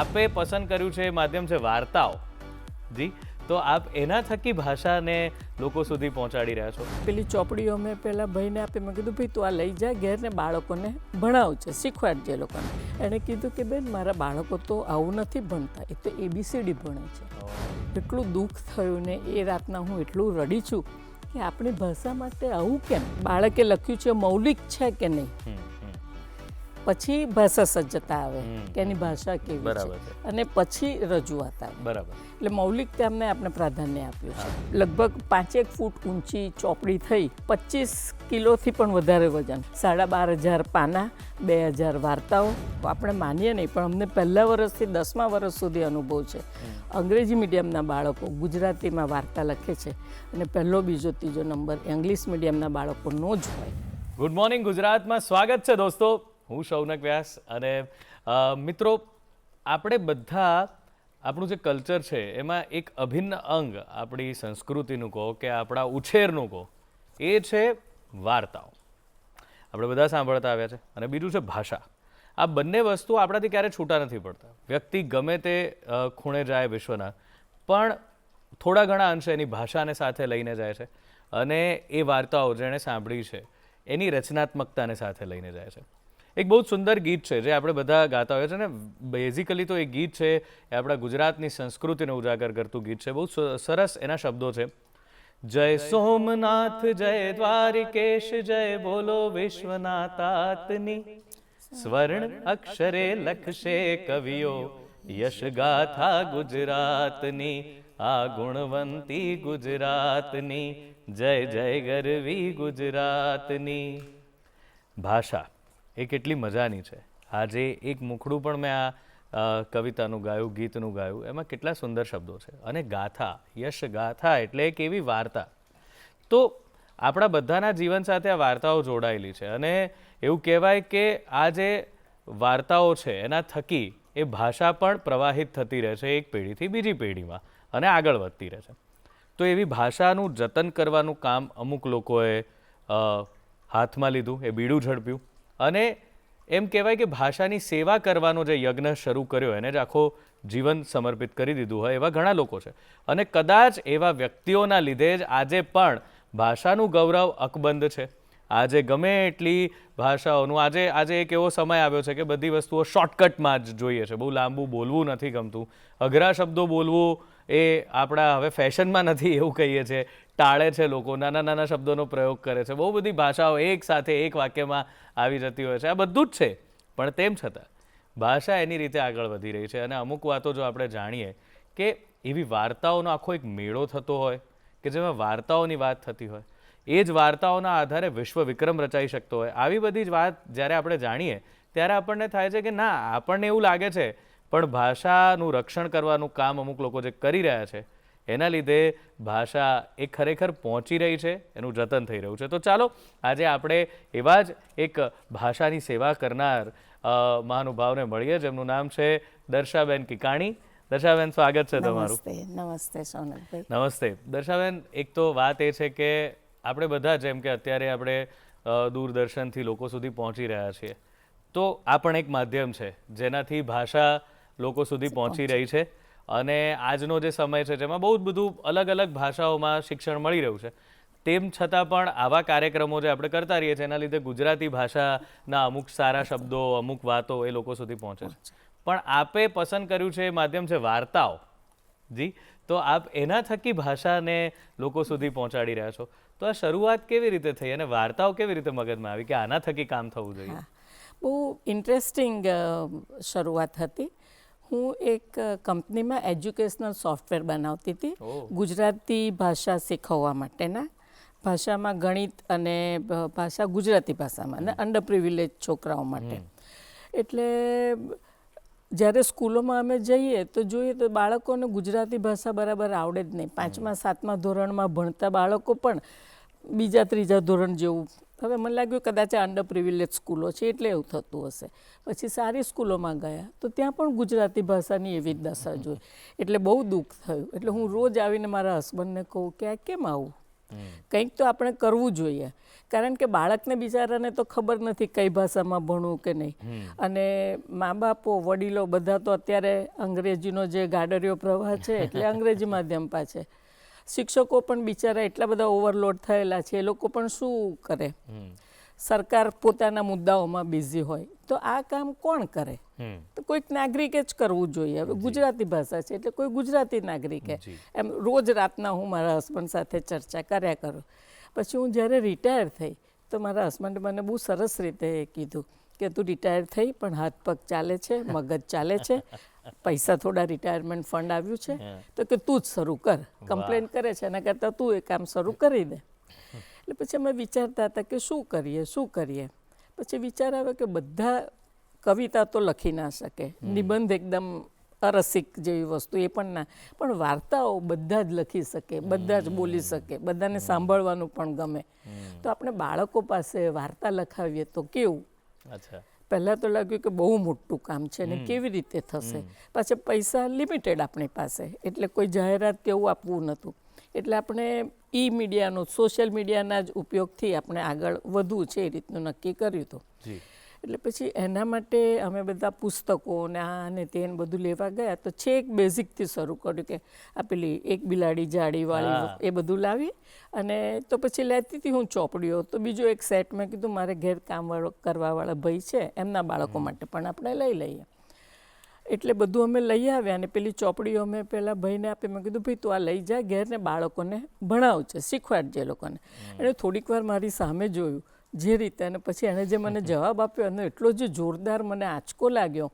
આપે પસંદ કર્યું છે એ માધ્યમ છે વાર્તાઓ. જી, તો આપ એના થકી ભાષાને લોકો સુધી પહોંચાડી રહ્યા છો. પેલી ચોપડીઓ મેં પહેલાં ભાઈને આપી, મેં કીધું ભાઈ તું આ લઈ જા ઘેર ને બાળકોને ભણાવજે, શીખવાડજે લોકોને. એણે કીધું કે બેન મારા બાળકો તો આવું નથી ભણતા, એ તો ABCD ભણે છે. એટલું દુઃખ થયું ને એ રાતના હું એટલું રડી છું કે આપણી ભાષા માટે આવું કેમ. બાળકે લખ્યું છે મૌલિક છે કે નહીં, પછી ભાષા સજ્જતા આવે કે એની ભાષા કેવી છે, અને પછી રજૂઆત આવે. બરાબર. એટલે મૌલિકતાને આપણે પ્રાધાન્ય આપ્યું છે. લગભગ 5 ફૂટ ઊંચી ચોપડી થઈ, 25 કિલોથી પણ વધારે વજન, 12,500 પાના, 2,000 વાર્તાઓ. આપણે માનીએ નહીં, પણ અમને પહેલા વર્ષથી 10મા વર્ષ સુધી અનુભવ છે. અંગ્રેજી મીડિયમના બાળકો ગુજરાતીમાં વાર્તા લખે છે, અને પહેલો, બીજો, ત્રીજો નંબર ઇંગ્લિશ મીડિયમના બાળકોનો જ હોય. ગુડ મોર્નિંગ ગુજરાતમાં સ્વાગત છે દોસ્તો. હું શૌનક વ્યાસ. અને મિત્રો, આપણે બધા આપણું જે કલ્ચર છે એમાં એક અભિન્ન અંગ આપણી સંસ્કૃતિનું કહો કે આપણા ઉછેરનું કહો, એ છે વાર્તાઓ. આપણે બધા સાંભળતા આવ્યા છે. અને બીજું છે ભાષા. આ બંને વસ્તુ આપણાથી ક્યારેય છૂટા નથી પડતા. વ્યક્તિ ગમે તે ખૂણે જાય વિશ્વના, પણ થોડા ઘણા અંશે એની ભાષાને સાથે લઈને જાય છે, અને એ વાર્તાઓ જેણે સાંભળી છે એની રચનાત્મકતાને સાથે લઈને જાય છે. એક બહુ સુંદર ગીત છે જે આપણે બધા ગાતા હોય છે ને. બેઝિકલી તો એ ગીત છે એ આપણા ગુજરાતની સંસ્કૃતિને ઉજાગર કરતું ગીત છે. બહુ સરસ એના શબ્દો છે. જય સોમનાથ જય દ્વારિકેશ જય બોલો વિશ્વનાથાતની, સ્વર્ણ અક્ષરે લખશે કવિઓ યશ ગાથા ગુજરાતની, આ ગુણવંતી ગુજરાતની, જય જય ગરવી ગુજરાતની. ભાષા એ કેટલી મજાની છે. આજે એક મુખડું પણ મેં આ કવિતાનું ગાયું, ગીતનું ગાયું, એમાં કેટલા સુંદર શબ્દો છે. અને ગાથા, યશ ગાથા એટલે એક એવી વાર્તા. તો આપણા બધાના જીવન સાથે આ વાર્તાઓ જોડાયેલી છે. અને એવું કહેવાય કે આ જે વાર્તાઓ છે એના થકી એ ભાષા પણ પ્રવાહિત થતી રહે છે એક પેઢીથી બીજી પેઢીમાં, અને આગળ વધતી રહે છે. તો એવી ભાષાનું જતન કરવાનું કામ અમુક લોકોએ હાથમાં લીધું, એ બીડું ઝડપ્યું, અને એમ કહેવાય કે ભાષાની સેવા કરવાનો જે યજ્ઞ શરૂ કર્યો એને જ આખો જીવન સમર્પિત કરી દીધું હોય એવા ઘણા લોકો છે. અને કદાચ એવા વ્યક્તિઓના લીધે જ આજે પણ ભાષાનું ગૌરવ અકબંધ છે. આજે ગમે એટલી ભાષાઓનું આજે એક એવો સમય આવ્યો છે કે બધી વસ્તુઓ શોર્ટકટમાં જ જોઈએ છે. બહુ લાંબુ બોલવું નથી ગમતું, અઘરા શબ્દો બોલવું એ આપણા હવે ફેશનમાં નથી એવું કહીએ છીએ. ટાળે છે લોકો, નાના નાના શબ્દોનો પ્રયોગ કરે છે. બહુ બધી ભાષાઓ એક સાથે એક વાક્યમાં આવી જતી હોય છે. આ બધું જ છે, પણ તેમ છતાં ભાષા એની રીતે આગળ વધી રહી છે. અને અમુક વાતો જો આપણે જાણીએ કે એવી વાર્તાઓનો આખો એક મેળો થતો હોય કે જેમાં વાર્તાઓની વાત થતી હોય, એ જ વાર્તાઓના આધારે વિશ્વ વિક્રમ રચાઈ શકતો હોય, આવી બધી જ વાત જ્યારે આપણે જાણીએ ત્યારે આપણને થાય છે કે ના, આપણને એવું લાગે છે પણ ભાષાનું રક્ષણ કરવાનું કામ અમુક લોકો જે કરી રહ્યા છે એના લીધે ભાષા એ ખરેખર પહોંચી રહી છે, એનું જતન થઈ રહ્યું છે. તો ચાલો આજે આપણે એવા જ એક ભાષાની સેવા કરનાર મહાનુભાવને મળીએ, જેમનું નામ છે દર્શાબેન કિકાણી. દર્શાબેન, સ્વાગત છે તમારું. નમસ્તે સોનલભાઈ. નમસ્તે દર્શાબેન. એક તો વાત એ છે કે આપણે બધા જેમ કે અત્યારે આપણે દૂરદર્શનથી લોકો સુધી પહોંચી રહ્યા છીએ, તો આ પણ એક માધ્યમ છે જેનાથી ભાષા લોકો સુધી પહોંચી રહી છે. અને આજનો જે સમય છે જેમાં બહુ જ બધું અલગ અલગ ભાષાઓમાં શિક્ષણ મળી રહ્યું છે, તેમ છતાં પણ આવા કાર્યક્રમો જે આપણે કરતા રહીએ છીએ એના લીધે ગુજરાતી ભાષાના અમુક સારા શબ્દો, અમુક વાતો એ લોકો સુધી પહોંચે છે. પણ આપે પસંદ કર્યું છે એ માધ્યમ છે વાર્તાઓ. જી, તો આપ એના થકી ભાષાને લોકો સુધી પહોંચાડી રહ્યા છો. તો આ શરૂઆત કેવી રીતે થઈ અને વાર્તાઓ કેવી રીતે મગજમાં આવી કે આના થકી કામ થવું જોઈએ? બહુ ઇન્ટરેસ્ટિંગ શરૂઆત હતી. હું એક કંપનીમાં એજ્યુકેશનલ સોફ્ટવેર બનાવતી હતી, ગુજરાતી ભાષા શીખવવા માટેના. ભાષામાં ગણિત અને ભાષા ગુજરાતી ભાષામાં, અને અંડર પ્રિવિલેજ છોકરાઓ માટે. એટલે જ્યારે સ્કૂલોમાં અમે જઈએ તો જોઈએ તો બાળકોને ગુજરાતી ભાષા બરાબર આવડે જ નહીં. 5મા 7મા ધોરણમાં ભણતા બાળકો પણ બીજા ત્રીજા ધોરણ જેવું. હવે મને લાગ્યું કદાચ અંડર પ્રિવિલેજ સ્કૂલો છે એટલે એવું થતું હશે. પછી સારી સ્કૂલોમાં ગયા તો ત્યાં પણ ગુજરાતી ભાષાની એવી જ દશા જોઈ. એટલે બહુ દુઃખ થયું. એટલે હું રોજ આવીને મારા હસબન્ડને કહું કે આ કેમ આવું. કંઈક તો આપણે કરવું જોઈએ, કારણ કે બાળકને બિચારાને તો ખબર નથી કઈ ભાષામાં ભણવું કે નહીં. અને મા બાપો વડીલો બધા તો અત્યારે અંગ્રેજીનો જે ગાડરિયો પ્રવાહ છે એટલે અંગ્રેજી માધ્યમ પાસે. શિક્ષકો પણ બિચારા એટલા બધા ઓવરલોડ થયેલા છે, એ લોકો પણ શું કરે? સરકાર પોતાના મુદ્દાઓમાં બિઝી હોય તો આ કામ કોણ કરે? તો કોઈક નાગરિકે જ કરવું જોઈએ. હવે ગુજરાતી ભાષા છે એટલે કોઈ ગુજરાતી નાગરિકે. એમ રોજ રાતના હું મારા હસબન્ડ સાથે ચર્ચા કર્યા કરું. પછી હું જ્યારે રિટાયર થઈ તો મારા હસબન્ડે મને બહુ સરસ રીતે કીધું કે તું રિટાયર થઈ પણ હાથ પગ ચાલે છે, મગજ ચાલે છે, પૈસા થોડા રિટાયરમેન્ટ ફંડ આવ્યું છે, તો કે તું જ શરૂ કર. કમ્પ્લેન કરે છે એના કરતાં તું એ કામ શરૂ કરી દે. એટલે પછી અમે વિચારતા હતા કે શું કરીએ. પછી વિચાર આવે કે બધા કવિતા તો લખી ના શકે, નિબંધ એકદમ અરસિક જેવી વસ્તુ એ પણ ના, પણ વાર્તાઓ બધા જ લખી શકે, બધા જ બોલી શકે, બધાને સાંભળવાનું પણ ગમે. તો આપણે બાળકો પાસે વાર્તા લખાવીએ તો કેવું? પહેલાં તો લાગ્યું કે બહુ મોટું કામ છે ને કેવી રીતે થશે. પાછા પૈસા લિમિટેડ આપણી પાસે, એટલે કોઈ જાહેરાત કેવું આપવું નહોતું. એટલે આપણે મીડિયાનો, સોશિયલ મીડિયાના જ ઉપયોગથી આપણે આગળ વધવું છે એ રીતનું નક્કી કર્યું હતું. એટલે પછી એના માટે અમે બધા પુસ્તકો ને આ ને તે બધું લેવા ગયા તો છેક બેઝિકથી શરૂ કર્યું કે આ પેલી એક બિલાડી જાળીવાળી એ બધું લાવી. અને તો પછી લેતી હતી હું ચોપડીઓ. તો બીજો એક સેટ મેં કીધું મારે ઘેર કામ કરવાવાળા ભાઈ છે એમના બાળકો માટે પણ આપણે લઈ લઈએ. એટલે બધું અમે લઈ આવ્યા અને પેલી ચોપડીઓ અમે પેલા ભાઈને આપી. મેં કીધું ભાઈ તું આ લઈ જા ઘેર ને બાળકોને ભણાવજે, શીખવાડજે એ લોકોને. એને થોડીક વાર મારી સામે જોયું જે રીતે, અને પછી એણે જે મને જવાબ આપ્યો એનો એટલો જ જોરદાર મને આંચકો લાગ્યો.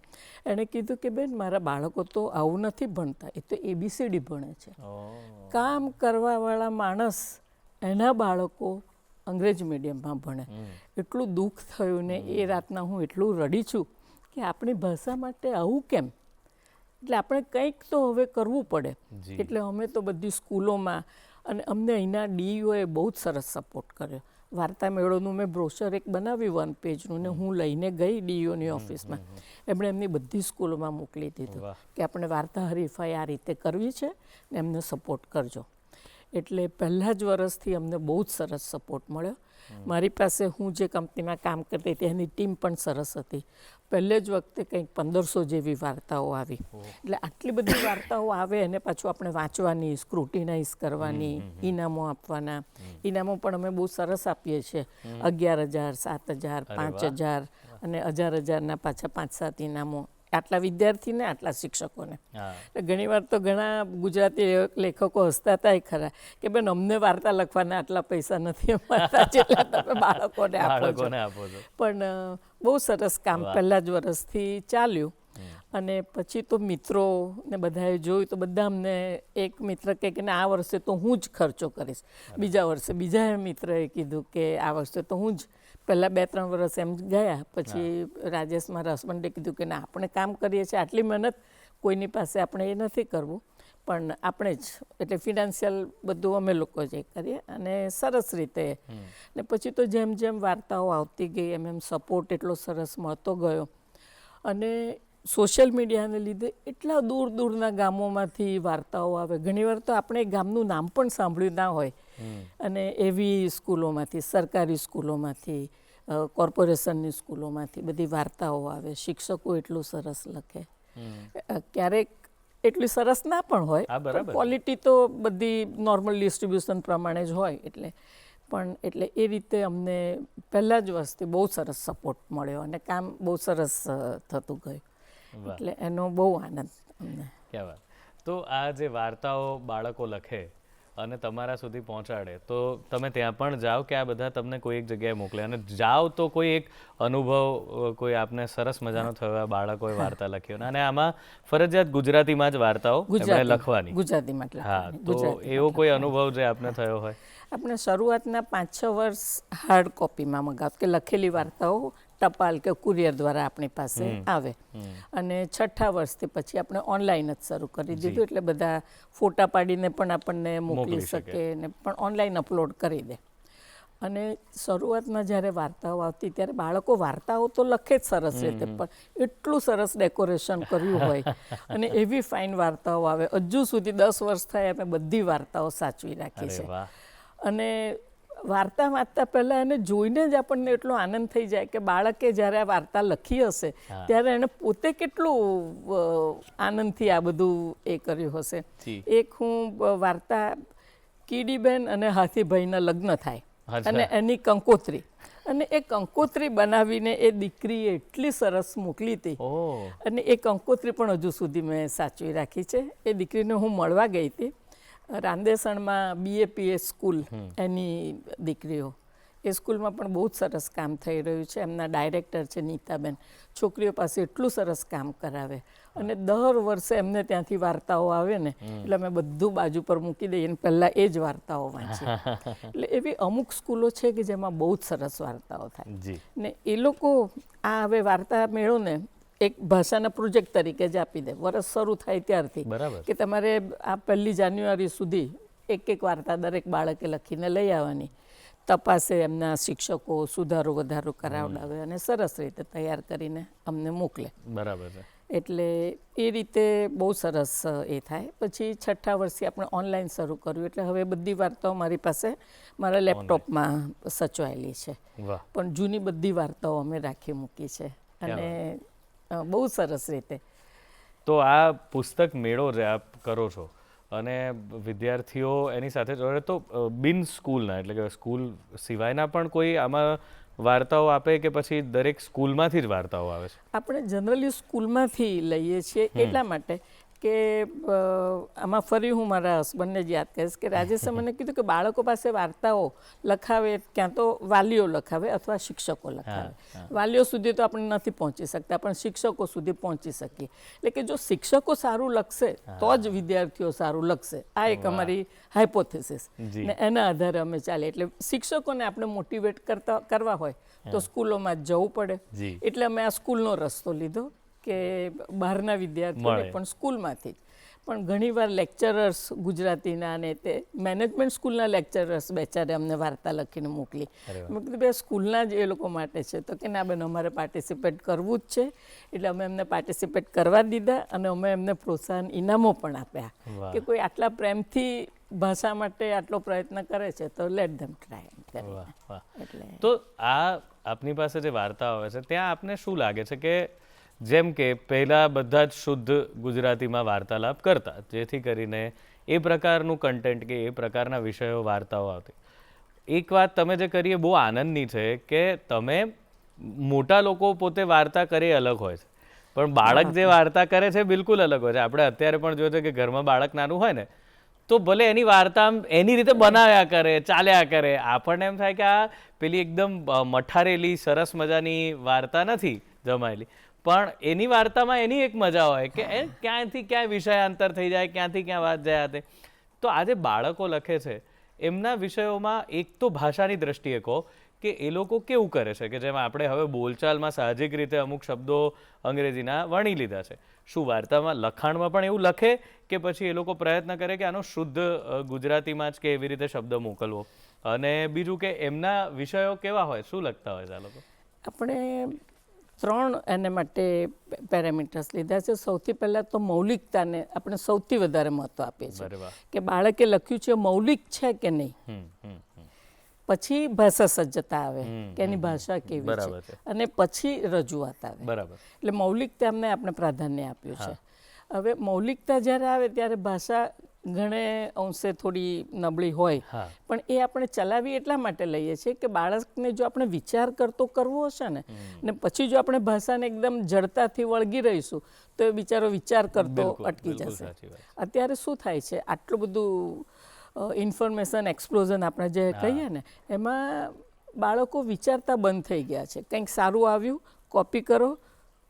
એણે કીધું કે બેન મારા બાળકો તો આવું નથી ભણતા, એ તો ABCD ભણે છે. કામ કરવાવાળા માણસ એના બાળકો અંગ્રેજી મીડિયમમાં ભણે. એટલું દુઃખ થયું ને એ રાતના હું એટલું રડી છું કે આપણી ભાષા માટે આવું કેમ? એટલે આપણે કંઈક તો હવે કરવું પડે. એટલે અમે તો બધી સ્કૂલોમાં, અને અમને અહીંના DEOએ બહુ જ સરસ સપોર્ટ કર્યો. વાર્તા મેળોનું મેં બ્રોશર એક બનાવ્યું 1 પેજનું, ને હું લઈને ગઈ DEOની ઓફિસમાં. એમણે એમની બધી સ્કૂલોમાં મોકલી દીધું કે આપણે વાર્તા હરીફાઈ આ રીતે કરવી છે ને એમને સપોર્ટ કરજો. એટલે પહેલાં જ વર્ષથી અમને બહુ જ સરસ સપોર્ટ મળ્યો. મારી પાસે હું જે કંપનીમાં કામ કરતી હતી એની ટીમ પણ સરસ હતી. પહેલે જ વખતે કંઈક 1500 જેવી વાર્તાઓ આવી. એટલે આટલી બધી વાર્તાઓ આવે અને પાછું આપણે વાંચવાની, સ્ક્રુટિનાઇઝ કરવાની, ઇનામો આપવાના. ઇનામો પણ અમે બહુ સરસ આપીએ છીએ, 11,000, 7,000, 5,000 અને 1,000 પાછા 5-7 ઇનામો. આટલા વિદ્યાર્થીને, આટલા શિક્ષકોને. ઘણીવાર તો ઘણા ગુજરાતી લેખકો હસતા હતા ખરા કે બેન અમને વાર્તા લખવાના આટલા પૈસા નથી મળતા જેટલા તમે બાળકોને આપો છો. પણ બહુ સરસ કામ પહેલા જ વર્ષથી ચાલ્યું. અને પછી તો મિત્રો ને બધાએ જોયું તો બધા અમને, એક મિત્ર કહે કે આ વર્ષે તો હું જ ખર્ચો કરીશ. બીજા વર્ષે બીજા મિત્રએ કીધું કે આ વર્ષે તો હું જ. પહેલાં 2-3 વર્ષ એમ ગયા. પછી રાજેશ મારા હસબન્ડે કીધું કે ના આપણે કામ કરીએ છીએ, આટલી મહેનત કોઈની પાસે આપણે એ નથી કરવું, પણ આપણે જ. એટલે ફિનાન્શિયલ બધું અમે લોકો જ કરીએ અને સરસ રીતે. ને પછી તો જેમ જેમ વાર્તાઓ આવતી ગઈ એમ સપોર્ટ એટલો સરસ મળતો ગયો. અને સોશિયલ મીડિયાને લીધે એટલા દૂર દૂરના ગામોમાંથી વાર્તાઓ આવે. ઘણીવાર તો આપણે ગામનું નામ પણ સાંભળ્યું ના હોય. અને એવી સ્કૂલોમાંથી, સરકારી સ્કૂલોમાંથી, કોર્પોરેશનની સ્કૂલોમાંથી બધી વાર્તાઓ આવે. શિક્ષકો એટલું સરસ લખે. ક્યારેક એટલી સરસ ના પણ હોય, ક્વોલિટી તો બધી નોર્મલ ડિસ્ટ્રીબ્યુશન પ્રમાણે જ હોય. એટલે એ રીતે અમને પહેલાં જ વર્ષથી બહુ સરસ સપોર્ટ મળ્યો અને કામ બહુ સરસ થતું ગયું. એટલે એનો બહુ આનંદ અમને. ક્યાં વાત. તો આ જે વાર્તાઓ બાળકો લખે અને તમારા સુધી પહોંચાડે, તો તમે ત્યાં પણ જાઓ કે આ બધા તમને કોઈ એક જગ્યાએ મોકલે? અને જાઓ તો કોઈ એક અનુભવ કોઈ આપને સરસ મજાનો થયો, બાળકોએ વાર્તા લખ્યો અને આમાં ફરજિયાત ગુજરાતીમાં જ વાર્તાઓ લખવાની? ગુજરાતીમાં. હા, તો એવો કોઈ અનુભવ જે આપને થયો હોય? આપણે શરૂઆતના 5-6 વર્ષ હાર્ડ કોપીમાં મગાવ કે લખેલી વાર્તાઓ ટપાલ કે કુરિયર દ્વારા આપણી પાસે આવે. અને 6થા વર્ષથી પછી આપણે ઓનલાઈન જ શરૂ કરી દીધું. એટલે બધા ફોટા પાડીને પણ આપણને મોકલી શકે ને પણ ઓનલાઈન અપલોડ કરી દે. અને શરૂઆતમાં જ્યારે વાર્તાઓ આવતી ત્યારે બાળકો વાર્તાઓ તો લખે જ સરસ રીતે, પણ એટલું સરસ ડેકોરેશન કર્યું હોય અને એવી ફાઇન વાર્તાઓ આવે. હજુ સુધી 10 વર્ષ થયા અમે બધી વાર્તાઓ સાચવી રાખી છે. અને વાર્તા વાંચતા પહેલાં એને જોઈને જ આપણને એટલો આનંદ થઈ જાય કે બાળકે જ્યારે આ વાર્તા લખી હશે ત્યારે એને પોતે કેટલું આનંદથી આ બધું એ કર્યું હશે. એક હું વાર્તા કીડીબેન અને હાથીભાઈના લગ્ન થાય અને એની કંકોત્રી, અને એ કંકોત્રી બનાવીને એ દીકરીએ એટલી સરસ મોકલી હતી અને એ કંકોત્રી પણ હજુ સુધી મેં સાચવી રાખી છે. એ દીકરીને હું મળવા ગઈ હતી રાંદેસણમાં BAPS સ્કૂલ, એની દીકરીઓ, એ સ્કૂલમાં પણ બહુ જ સરસ કામ થઈ રહ્યું છે. એમના ડાયરેક્ટર છે નીતાબેન, છોકરીઓ પાસે એટલું સરસ કામ કરાવે અને દર વર્ષે એમને ત્યાંથી વાર્તાઓ આવે ને એટલે અમે બધું બાજુ પર મૂકી દઈએ અને પહેલાં એ જ વાર્તાઓ વાંચીએ. એટલે એવી અમુક સ્કૂલો છે કે જેમાં બહુ જ સરસ વાર્તાઓ થાય ને એ લોકો આ હવે વાર્તા મેળો ને એક ભાષાના પ્રોજેક્ટ તરીકે જ આપી દે વર્ષ શરૂ થાય ત્યારથી કે તમારે આ 1 જાન્યુઆરી સુધી એક વાર્તા દરેક બાળકે લખીને લઈ આવવાની. તપાસે એમના શિક્ષકો સુધારો વધારો કરાવડાવે અને સરસ રીતે તૈયાર કરીને અમને મોકલે. બરાબર છે. એટલે એ રીતે બહુ સરસ એ થાય. પછી 6ઠ્ઠા વર્ષે આપણે ઓનલાઈન શરૂ કર્યું એટલે હવે બધી વાર્તાઓ મારી પાસે મારા લેપટોપમાં સચવાયેલી છે, પણ જૂની બધી વાર્તાઓ અમે રાખી મૂકી છે અને બહુ સરસ રીતે. તો આ પુસ્તક મેળો જે આપ કરો છો અને વિદ્યાર્થીઓ એની સાથે જોડે, તો બિન સ્કૂલના એટલે કે સ્કૂલ સિવાયના પણ કોઈ આમાં વાર્તાઓ આપે કે પછી દરેક સ્કૂલમાંથી જ વાર્તાઓ આવે છે? આપણે જનરલી સ્કૂલમાંથી લઈએ છીએ એટલા માટે કે આમાં ફરી હું મારા હસબન્ડને જ યાદ કરીશ કે રાજેશે મને કીધું કે બાળકો પાસે વાર્તાઓ લખાવે ક્યાં તો વાલીઓ લખાવે અથવા શિક્ષકો લખાવે. વાલીઓ સુધી તો આપણે નથી પહોંચી શકતા પણ શિક્ષકો સુધી પહોંચી શકીએ. એટલે કે જો શિક્ષકો સારું લખશે તો જ વિદ્યાર્થીઓ સારું લખશે. આ એક અમારી હાઇપોથેસિસ ને એના આધારે અમે ચાલીએ. એટલે શિક્ષકોને આપણે મોટિવેટ કરવા હોય તો સ્કૂલોમાં જ જવું પડે. એટલે અમે આ સ્કૂલનો રસ્તો લીધો કે બહારના વિદ્યાર્થીઓને પણ સ્કૂલમાંથી જ. પણ ઘણીવાર લેક્ચરર્સ ગુજરાતીના અને તે મેનેજમેન્ટ સ્કૂલના લેક્ચરર્સ બેચારે અમને વાર્તા લખીને મોકલી. મેં કીધું ભાઈ સ્કૂલના જ એ લોકો માટે છે તો કે ના બેન અમારે પાર્ટિસિપેટ કરવું જ છે. એટલે અમે એમને પાર્ટિસિપેટ કરવા દીધા અને અમે એમને પ્રોત્સાહન ઇનામો પણ આપ્યા કે કોઈ આટલા પ્રેમથી ભાષા માટે આટલો પ્રયત્ન કરે છે તો લેટ ધેમ ટ્રાય. એટલે તો આ આપની પાસે જે વાર્તા આવે છે ત્યાં આપને શું લાગે છે કે જેમ કે પહેલાં બધા જ શુદ્ધ ગુજરાતીમાં વાર્તાલાપ કરતા જેથી કરીને એ પ્રકારનું કન્ટેન્ટ કે એ પ્રકારના વિષયો વાર્તાઓ આવતી. એક વાત તમે જે કરી એ બહુ આનંદની છે કે તમે મોટા લોકો પોતે વાર્તા કરે અલગ હોય છે પણ બાળક જે વાર્તા કરે છે બિલકુલ અલગ હોય છે. આપણે અત્યારે પણ જોઈએ છે કે ઘરમાં બાળક નાનું હોય ને તો ભલે એની વાર્તા એની રીતે બનાવ્યા કરે, ચાલ્યા કરે, આપણને એમ થાય કે આ પેલી એકદમ મઠારેલી સરસ મજાની વાર્તા નથી જમાયેલી, પણ એની વાર્તામાં એની એક મજા હોય કે એ ક્યાંથી ક્યાં વિષયાંતર થઈ જાય, ક્યાંથી ક્યાં વાત જાય તે. તો આજે બાળકો લખે છે એમના વિષયોમાં એક તો ભાષાની દ્રષ્ટિએ કહો કે એ લોકો કેવું કરે છે કે જેમાં આપણે હવે બોલચાલમાં સાહજિક રીતે અમુક શબ્દો અંગ્રેજીના વણી લીધા છે, શું વાર્તામાં લખાણમાં પણ એવું લખે કે પછી એ લોકો પ્રયત્ન કરે કે આનો શુદ્ધ ગુજરાતીમાં જ કે એવી રીતે શબ્દ મોકલવો? અને બીજું કે એમના વિષયો કેવા હોય, શું લખતા હોય છે આ લોકો? આપણે 3 એને માટે પેરામીટર્સ લીધા છે. સૌથી પહેલાં તો મૌલિકતાને આપણે સૌથી વધારે મહત્ત્વ આપીએ છીએ કે બાળકે લખ્યું છે મૌલિક છે કે નહીં. પછી ભાષા સજ્જતા આવે કે એની ભાષા કેવી છે અને પછી રજૂઆત આવે. બરાબર. એટલે મૌલિકતા અમને આપણે પ્રાધાન્ય આપ્યું છે. હવે મૌલિકતા જ્યારે આવે ત્યારે ભાષા ઘણે અંશે થોડી નબળી હોય પણ એ આપણે ચલાવી એટલા માટે લઈએ છીએ કે બાળકને જો આપણે વિચાર કરતો કરવો હશે ને પછી જો આપણે ભાષાને એકદમ જડતાથી વળગી રહીશું તો એ બિચારો વિચાર કરતો અટકી જશે. અત્યારે શું થાય છે, આટલું બધું ઇન્ફોર્મેશન એક્સપ્લોઝન આપણે જે કહીએ ને એમાં બાળકો વિચારતા બંધ થઈ ગયા છે. કંઈક સારું આવ્યું કોપી કરો,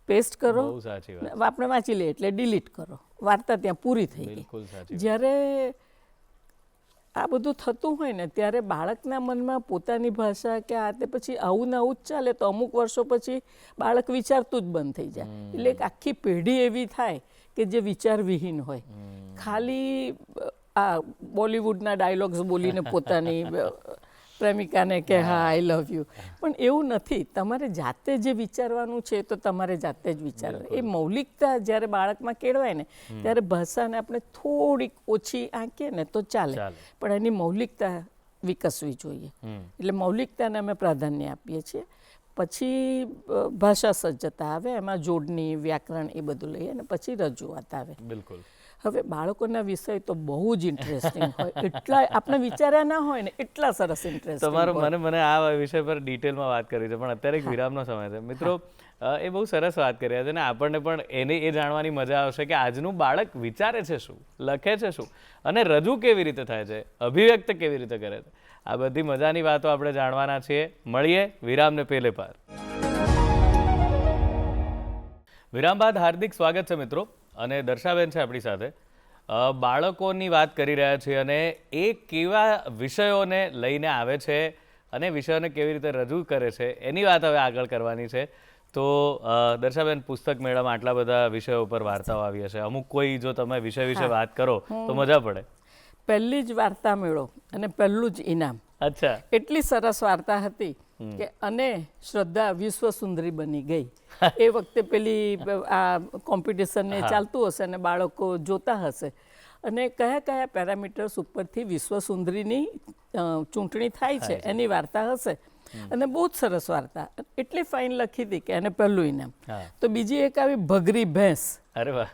પેસ્ટ કરો, આપણે વાંચી લઈએ એટલે ડિલીટ કરો, વાર્તા ત્યાં પૂરી થઈ ગઈ. જ્યારે આ બધું થતું હોય ને ત્યારે બાળકના મનમાં પોતાની ભાષા કે આ તે પછી આવું ને આવું જ ચાલે તો અમુક વર્ષો પછી બાળક વિચારતું જ બંધ થઈ જાય. એટલે એક આખી પેઢી એવી થાય કે જે વિચારવિહીન હોય, ખાલી આ બોલિવૂડના ડાયલોગ્સ બોલીને પોતાની પ્રેમિકાને કે હા આઈ લવ યુ, પણ એવું નથી. તમારે જાતે જે વિચારવાનું છે તો તમારે જાતે જ વિચારવાનું. એ મૌલિકતા જ્યારે બાળકમાં કેળવાય ને ત્યારે ભાષાને આપણે થોડીક ઓછી આંકીએ ને તો ચાલે પણ એની મૌલિકતા વિકસવી જોઈએ. એટલે મૌલિકતાને અમે પ્રાધાન્ય આપીએ છીએ. પછી ભાષા સજ્જતા આવે, એમાં જોડણી, વ્યાકરણ એ બધું લઈએ અને પછી રજૂઆત આવે. બિલકુલ. હવે બાળકોના વિષય તો બહુ જ ઇન્ટરેસ્ટિંગ હોય, એટલા આપણે વિચાર્યા ના હોય ને એટલા સરસ ઇન્ટરેસ્ટિંગ. તમારું મને આ વિષય પર ડિટેલમાં વાત કરવી છે, પણ અત્યારે એક વિરામનો સમય છે. મિત્રો, એ બહુ સરસ વાત કરી રહ્યા છે ને આપણને પણ એ જાણવાની મજા આવશે કે આજનું બાળક વિચારે છે શું, લખે છે શું અને રજૂ કેવી રીતે થાય છે, અભિવ્યક્ત કેવી રીતે કરે છે. આ બધી મજાની વાતો આપણે જાણવાના છીએ. મળીએ વિરામને પેલે પાર. વિરામ બાદ હાર્દિક સ્વાગત છે મિત્રો. અને દર્શાબેન છે આપણી સાથે. બાળકોની વાત કરી રહ્યા છીએ અને એ કેવા વિષયોને લઈને આવે છે અને વિષયોને કેવી રીતે રજૂ કરે છે એની વાત હવે આગળ કરવાની છે. તો દર્શાબેન, પુસ્તક મેળામાં આટલા બધા વિષયો પર વાર્તાઓ આવી હશે, અમુક કોઈ જો તમે વિષય વિશે વાત કરો તો મજા પડે. પહેલી જ વાર્તા મેળો અને પહેલું જ ઇનામ. અચ્છા. એટલી સરસ વાર્તા હતી કે અને શ્રદ્ધા વિશ્વ સુંદરી બની ગઈ. એ વખતે પેલી આ કોમ્પિટિશન ને ચાલતું હશે અને બાળકો જોતા હશે અને કયા કયા પેરામીટર્સ ઉપરથી વિશ્વ સુંદરીની ચૂંટણી થાય છે એની વાર્તા હશે. અને બહુ જ સરસ વાર્તા, એટલી ફાઇન લખી હતી કે એને પહેલું ઇનામ. તો બીજી એક આવી ભગરી ભેંસ. અરે વાહ,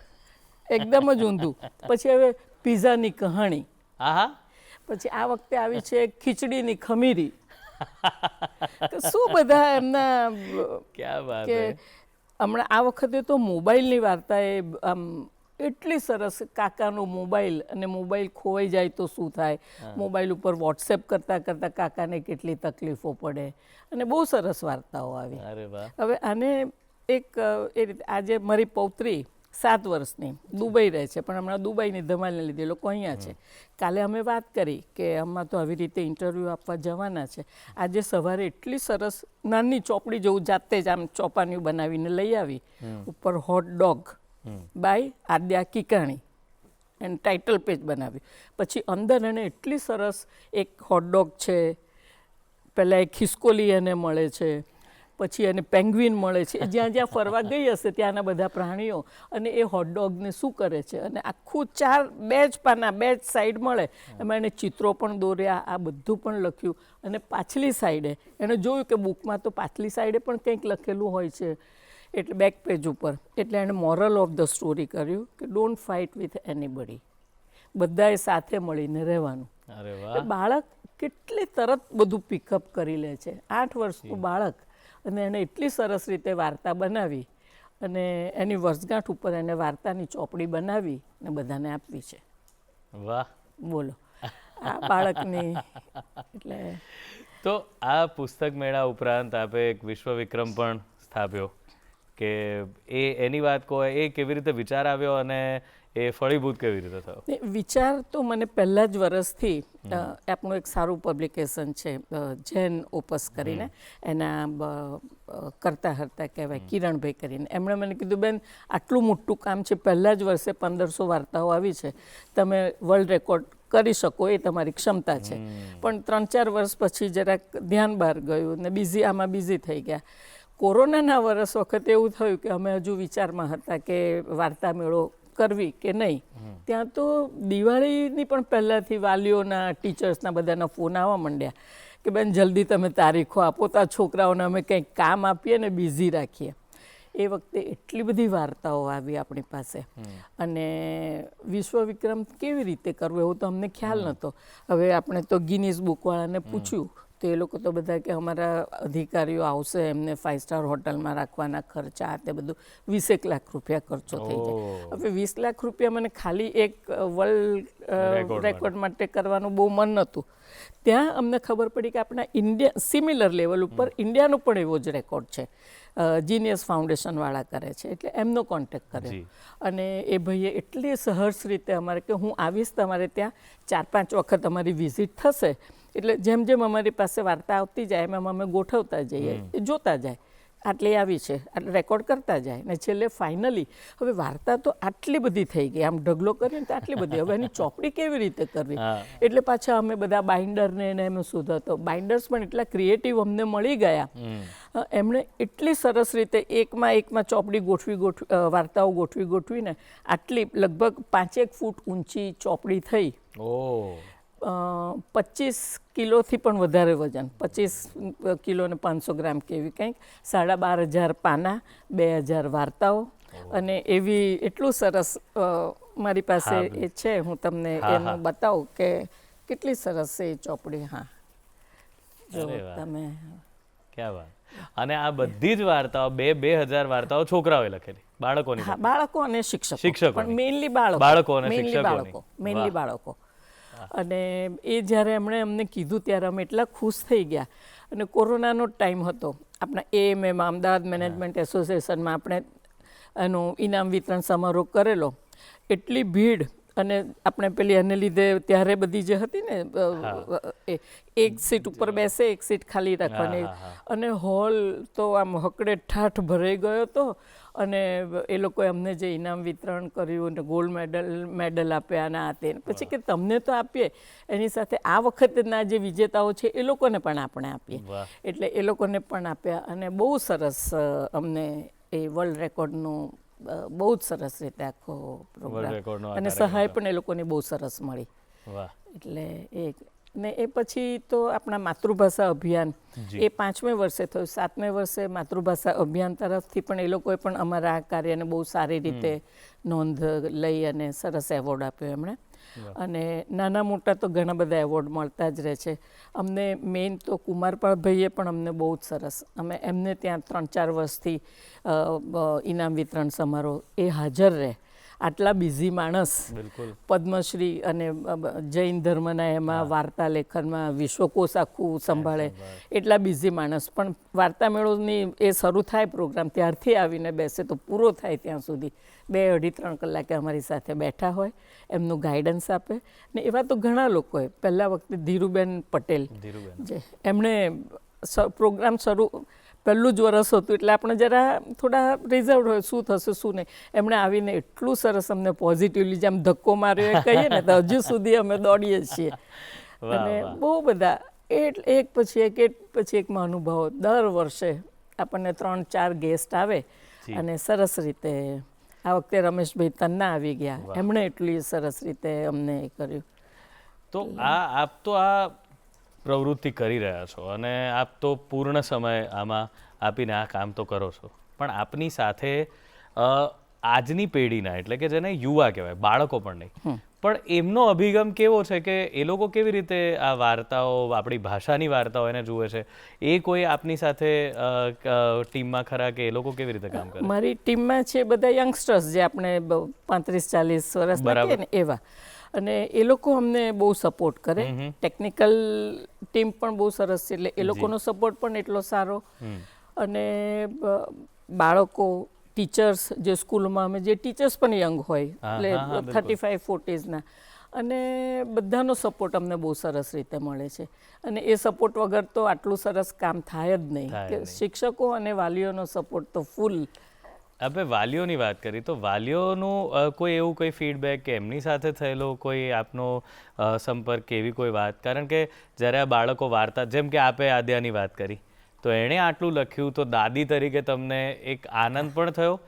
એકદમ જ ઊંધું. પછી હવે પિઝાની કહાણી. પછી આ વખતે આવી છે ખીચડીની ખમીરી. શું બધા એમના કે હમણાં આ વખતે તો મોબાઈલની વાર્તા એ આમ એટલી સરસ. કાકાનો મોબાઈલ અને મોબાઈલ ખોવાઈ જાય તો શું થાય, મોબાઈલ ઉપર વોટ્સએપ કરતાં કરતાં કાકાને કેટલી તકલીફો પડે અને બહુ સરસ વાર્તાઓ આવી. હવે આને એક એ રીતે આજે મારી પૌત્રી 7 વર્ષની દુબઈ રહે છે, પણ હમણાં દુબઈની ધમાલને લીધે એ લોકો અહીંયા છે. કાલે અમે વાત કરી કે આમાં તો આવી રીતે ઇન્ટરવ્યૂ આપવા જવાના છે. આજે સવારે એટલી સરસ નાની ચોપડી જેવું જાતે જ આમ ચોપાનિયું બનાવીને લઈ આવી. ઉપર hot dog by Aadya Kikani and title page બનાવ્યું. પછી અંદર એને એટલી સરસ એક હોટડોગ છે, પહેલાં એક ખિસકોલી એને મળે છે, પછી એને પેંગ્વિન મળે છે. જ્યાં જ્યાં ફરવા ગઈ હશે ત્યાંના બધા પ્રાણીઓ અને એ હોટડોગને શું કરે છે. અને આખું 2 જ પાના 2 જ સાઈડ મળે, એમાં એને ચિત્રો પણ દોર્યા, આ બધું પણ લખ્યું. અને પાછલી સાઈડે એણે જોયું કે બુકમાં તો પાછલી સાઈડે પણ કંઈક લખેલું હોય છે, એટલે બેક પેજ ઉપર. એટલે એણે મોરલ ઓફ ધ સ્ટોરી કર્યું કે ડોન્ટ ફાઇટ વિથ એનીબડી, બધાએ સાથે મળીને રહેવાનું. બાળક કેટલી તરત બધું પિકઅપ કરી લે છે. 8 વર્ષનું બાળક, અને એણે એટલી સરસ રીતે વાર્તા બનાવી અને એની વર્ષગાંઠ ઉપર એને વાર્તાની ચોપડી બનાવી અને બધાને આપવી છે. વાહ, બોલો આ બાળકની. એટલે તો આ પુસ્તક મેળા ઉપરાંત આપે એક વિશ્વ વિક્રમ પણ સ્થાપ્યો કે એની વાત કહો, એ કેવી રીતે વિચાર આવ્યો અને એ ફળીભૂત કેવી રીતે થયો? વિચાર તો મને પહેલા જ વર્ષથી આપણું એક સારું પબ્લિકેશન છે જૈન ઓપસ કરીને, એના કરતા હરતા કહેવાય કિરણભાઈ કરીને. એમણે મને કીધું, બેન આટલું મોટું કામ છે, પહેલાં જ વર્ષે 1500 વાર્તાઓ આવી છે, તમે વર્લ્ડ રેકોર્ડ કરી શકો એ તમારી ક્ષમતા છે. પણ 3-4 વર્ષ પછી જરાક ધ્યાન બહાર ગયું ને આમાં બિઝી થઈ ગયા. કોરોનાના વર્ષ વખતે એવું થયું કે અમે હજુ વિચારમાં હતા કે વાર્તા મેળો કરવી કે નહીં. ત્યાં તો દિવાળીની પણ પહેલાંથી વાલીઓના, ટીચર્સના બધાના ફોન આવવા માંડ્યા કે બેન જલ્દી તમે તારીખો આપો, તો આ છોકરાઓને અમે કંઈક કામ આપીએ ને બિઝી રાખીએ. એ વખતે એટલી બધી વાર્તાઓ આવી આપણી પાસે અને વિશ્વ વિક્રમ કેવી રીતે કરવો એવું તો અમને ખ્યાલ નહોતો. હવે આપણે તો ગિનીઝ બુકવાળાને પૂછ્યું તો એ લોકો તો બધા કે અમારા અધિકારીઓ આવશે, એમને 5 સ્ટાર હોટલમાં રાખવાના ખર્ચા, તે બધું 20 લાખ રૂપિયા ખર્ચો થઈ જાય. હવે 20 લાખ રૂપિયા મને ખાલી એક વર્લ્ડ રેકોર્ડ માટે કરવાનું બહુ મન નહોતું. ત્યાં અમને ખબર પડી કે આપણા ઇન્ડિયા સિમિલર લેવલ ઉપર ઇન્ડિયાનો પણ એવો જ રેકોર્ડ છે, જીનિયસ ફાઉન્ડેશનવાળા કરે છે. એટલે એમનો કોન્ટેક્ટ કર્યો અને એ ભાઈએ એટલી સહર્ષ રીતે અમારે કે હું આવીશ તમારે ત્યાં, 4-5 વખત અમારી વિઝિટ થશે, એટલે જેમ જેમ અમારી પાસે વાર્તા આવતી જાય એમ અમે ગોઠવતા જઈએ, જોતા જાય, આટલી આવી છે, આટલે રેકોર્ડ કરતા જાય ને છેલ્લે ફાઇનલી હવે વાર્તા તો આટલી બધી થઈ ગઈ, આમ ઢગલો કરીને તો આટલી બધી, હવે એની ચોપડી કેવી રીતે કરવી. એટલે પાછા અમે બધા બાઇન્ડરને એને એમ શોધતો. બાઇન્ડર્સ પણ એટલા ક્રિએટિવ અમને મળી ગયા. એમણે એટલી સરસ રીતે એકમાં ચોપડી વાર્તાઓ ગોઠવીને આટલી લગભગ 5-1 ફૂટ ઊંચી ચોપડી થઈ. 25 કિલોથી પણ વધારે વજન, 25 કિલો ને 500 ગ્રામ કે એવી કંઈક, 12,500 પાના, 2,000 વાર્તાઓ, અને એવી એટલું સરસ મારી પાસે એ છે, હું તમને એનું બતાવું કે કેટલી સરસ છે એ ચોપડી. હા, જો તમે, ક્યાં વાત. અને આ બધી જ વાર્તાઓ 2,000 વાર્તાઓ છોકરાઓએ લખેલી, બાળકોની? હા, બાળકો અને શિક્ષકો, પણ મેઇનલી બાળકો અને મેઇનલી બાળકો. અને એ જ્યારે એમણે અમને કીધું ત્યારે અમે એટલા ખુશ થઈ ગયા. અને કોરોનાનો ટાઈમ હતો, આપણા AMAમાં, અમદાવાદ મેનેજમેન્ટ એસોસિએશનમાં આપણે એનું ઇનામ વિતરણ સમારોહ કરેલો. એટલી ભીડ, અને આપણે પેલી એને લીધે ત્યારે બધી જે હતી ને, એક સીટ ઉપર બેસે, એક સીટ ખાલી રાખવાની, અને હોલ તો આમ હકડે ઠાઠ ભરાઈ ગયો હતો. અને એ લોકોએ અમને જે ઇનામ વિતરણ કર્યું ને ગોલ્ડ મેડલ આપ્યા અને આ તે, પછી કે તમને તો આપીએ, એની સાથે આ વખતના જે વિજેતાઓ છે એ લોકોને પણ આપણે આપીએ. એટલે એ લોકોને પણ આપ્યા. અને બહુ સરસ અમને એ વર્લ્ડ રેકોર્ડનું બહુ જ સરસ રીતે આખો પ્રોગ્રામ, અને સહાય પણ એ લોકોની બહુ સરસ મળી. એટલે ને એ પછી તો આપણા માતૃભાષા અભિયાન, એ 5મે વર્ષે થયું. 7મે વર્ષે માતૃભાષા અભિયાન તરફથી પણ એ લોકોએ પણ અમારા આ કાર્યને બહુ સારી રીતે નોંધ લઈ અને સરસ એવોર્ડ આપ્યો એમણે. અને નાના મોટા તો ઘણા બધા એવોર્ડ મળતા જ રહે છે અમને. મેઇન તો કુમારપાળભાઈએ પણ અમને બહુ જ સરસ, અમે એમને ત્યાં 3-4 વર્ષથી ઇનામ વિતરણ સમારોહ એ હાજર રહે. આટલા બિઝી માણસ, પદ્મશ્રી અને જૈન ધર્મના એમાં વાર્તા લેખનમાં વિશ્વકોશ આખું સંભાળે, એટલા બિઝી માણસ પણ વાર્તા મેળોની એ શરૂ થાય પ્રોગ્રામ ત્યારથી આવીને બેસે તો પૂરો થાય ત્યાં સુધી 2-2.5-3 કલાકે અમારી સાથે બેઠા હોય, એમનું ગાઈડન્સ આપે. ને એવા તો ઘણા લોકોએ, પહેલા વખતે ધીરુબેન પટેલ, જે એમણે પ્રોગ્રામ શરૂ, પહેલું જ વરસ હતું એટલે આપણે જરા થોડા રિઝર્વ હોય, શું થશે શું નહીં. એમણે આવીને એટલું સરસ અમને પોઝિટિવલી જેમ ધક્કો માર્યો એ કહીએ ને, તો હજુ સુધી અમે દોડીએ છીએ. અને બહુ બધા એક પછી એક મહાનુભાવો દર વર્ષે આપણને 3-4 ગેસ્ટ આવે, અને સરસ રીતે આ વખતે રમેશભાઈ તન્ના આવી ગયા, એમણે એટલી સરસ રીતે અમને કર્યું. તો આપ તો આ પ્રવૃત્તિ કરી રહ્યા છો, અને આપ તો પૂર્ણ સમય આમાં આપીને આ કામ તો કરો છો, પણ આપની સાથે આજની પેઢીના, એટલે કે જેને યુવા કહેવાય, બાળકો પણ નહીં, પણ એમનો અભિગમ કેવો છે કે એ લોકો કેવી રીતે આ વાર્તાઓ, આપણી ભાષાની વાર્તાઓ એને જુએ છે? એ કોઈ આપની સાથે ટીમમાં ખરા કે એ લોકો કેવી રીતે કામ કરે? મારી ટીમમાં છે બધા યંગસ્ટર્સ, જે આપણે 35-40 વર્ષના કહીએ ને એવા. અને એ લોકો અમને બહુ સપોર્ટ કરે. ટેકનિકલ ટીમ પણ બહુ સરસ છે, એટલે એ લોકોનો સપોર્ટ પણ એટલો સારો. અને બાળકો, ટીચર્સ, જે સ્કૂલમાં અમે જે ટીચર્સ પણ યંગ હોય, એટલે 35-40s, અને બધાનો સપોર્ટ અમને બહુ સરસ રીતે મળે છે. અને એ સપોર્ટ વગર તો આટલું સરસ કામ થાય જ નહીં, કે શિક્ષકો અને વાલીઓનો સપોર્ટ તો ફૂલ. આપણે વાલીઓની વાત કરી, તો વાલીઓનું કોઈ એવું કોઈ ફીડબેક કે એમની સાથે થયેલો કોઈ આપનો સંપર્ક કે એવી કોઈ વાત? કારણ કે જ્યારે આ બાળકો વાર્તા, જેમ કે આપે આદ્યાની વાત કરી, તો એણે આટલું લખ્યું, તો દાદી તરીકે તમને એક આનંદ પણ થયો.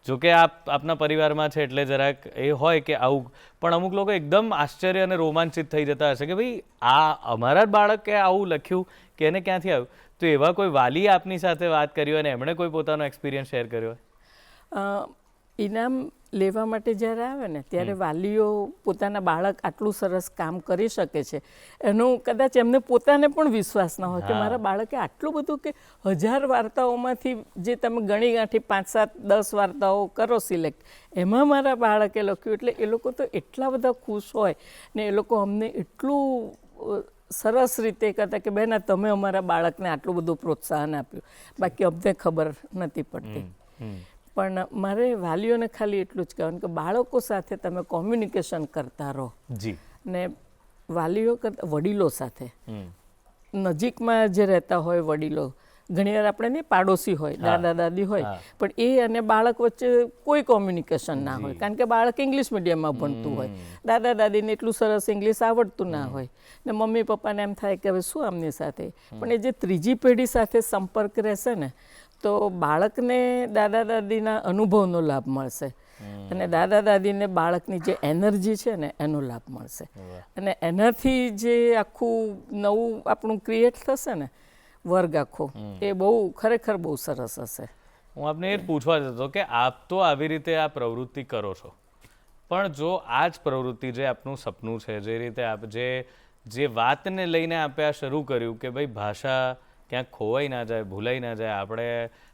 જોકે આપના પરિવારમાં છે એટલે જરાક એ હોય કે આવું, પણ અમુક લોકો એકદમ આશ્ચર્ય અને રોમાંચિત થઈ જતા હશે કે ભાઈ આ અમારા જ બાળકે આવું લખ્યું, કે એને ક્યાંથી આવ્યું? તો એવા કોઈ વાલીએ આપની સાથે વાત કરી અને એમણે કોઈ પોતાનો એક્સપિરિયન્સ શેર કર્યો? ઇનામ લેવા માટે જ્યારે આવે ને, ત્યારે વાલીઓ પોતાના બાળક આટલું સરસ કામ કરી શકે છે એનું કદાચ એમને પોતાને પણ વિશ્વાસ ના હોય કે મારા બાળકે આટલું બધું, કે 1000 વાર્તાઓમાંથી જે તમે ગણી ગાંઠી 5-7-10 વાર્તાઓ કરો સિલેક્ટ, એમાં મારા બાળકે લખ્યું. એટલે એ લોકો તો એટલા બધા ખુશ હોય ને, એ લોકો અમને એટલું સરસ રીતે કહેતા કે બેન, તમે અમારા બાળકને આટલું બધું પ્રોત્સાહન આપ્યું, બાકી અમને ખબર નથી પડતી. પણ મારે વાલીઓને ખાલી એટલું જ કહેવાનું કે બાળકો સાથે તમે કોમ્યુનિકેશન કરતા રહો. ને વાલીઓ કરતા વડીલો સાથે, નજીકમાં જે રહેતા હોય વડીલો, ઘણીવાર આપણે નહીં પાડોશી હોય, દાદા દાદી હોય, પણ એ અને બાળક વચ્ચે કોઈ કોમ્યુનિકેશન ના હોય, કારણ કે બાળક ઇંગ્લિશ મીડિયમમાં ભણતું હોય, દાદા દાદીને એટલું સરસ ઇંગ્લિશ આવડતું ના હોય, ને મમ્મી પપ્પાને એમ થાય કે હવે શું આમની સાથે. પણ એ જે ત્રીજી પેઢી સાથે સંપર્ક રહેશે ને, તો બાળકને દાદા દાદીના અનુભવનો લાભ મળશે. અને દાદા દાદીને બાળકની જે એનર્જી છે ને એનો લાભ મળશે અને એનાથી જે આખું નવું આપણું ક્રિએટ થશે ને વર્ગ આખો એ બહુ ખરેખર બહુ સરસ હશે. હું આપને એ જ પૂછવા જતો કે આપ તો આવી રીતે આ પ્રવૃત્તિ કરો છો, પણ જો આ જ પ્રવૃત્તિ જે આપનું સપનું છે, જે રીતે આપ જે વાતને લઈને આપે આ શરૂ કર્યું કે ભાઈ ભાષા ક્યાંક ખોવાઈ ના જાય, ભૂલાઈ ના જાય,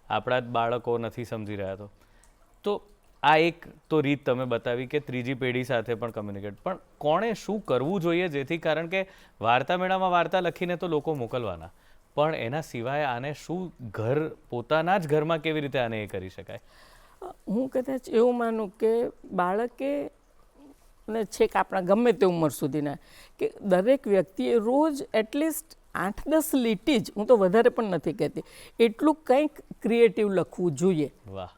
આપણા જ બાળકો નથી સમજી રહ્યા, તો આ એક તો રીત તમે બતાવી કે ત્રીજી પેઢી સાથે પણ કમ્યુનિકેટ, પણ કોણે શું કરવું જોઈએ જેથી, કારણ કે વાર્તા મેળામાં વાર્તા લખીને તો લોકો મોકલવાના, પણ એના સિવાય આને શું પોતાના જ ઘરમાં કેવી રીતે આને એ કરી શકાય? હું કદાચ એવું માનું કે બાળકે ને છેક આપણા ગમે તે ઉંમર સુધીના કે દરેક વ્યક્તિએ રોજ એટલીસ્ટ 8-10 લીટી જ, હું તો વધારે પણ નથી કહેતી, એટલું કંઈક ક્રિએટિવ લખવું જોઈએ. વાહ,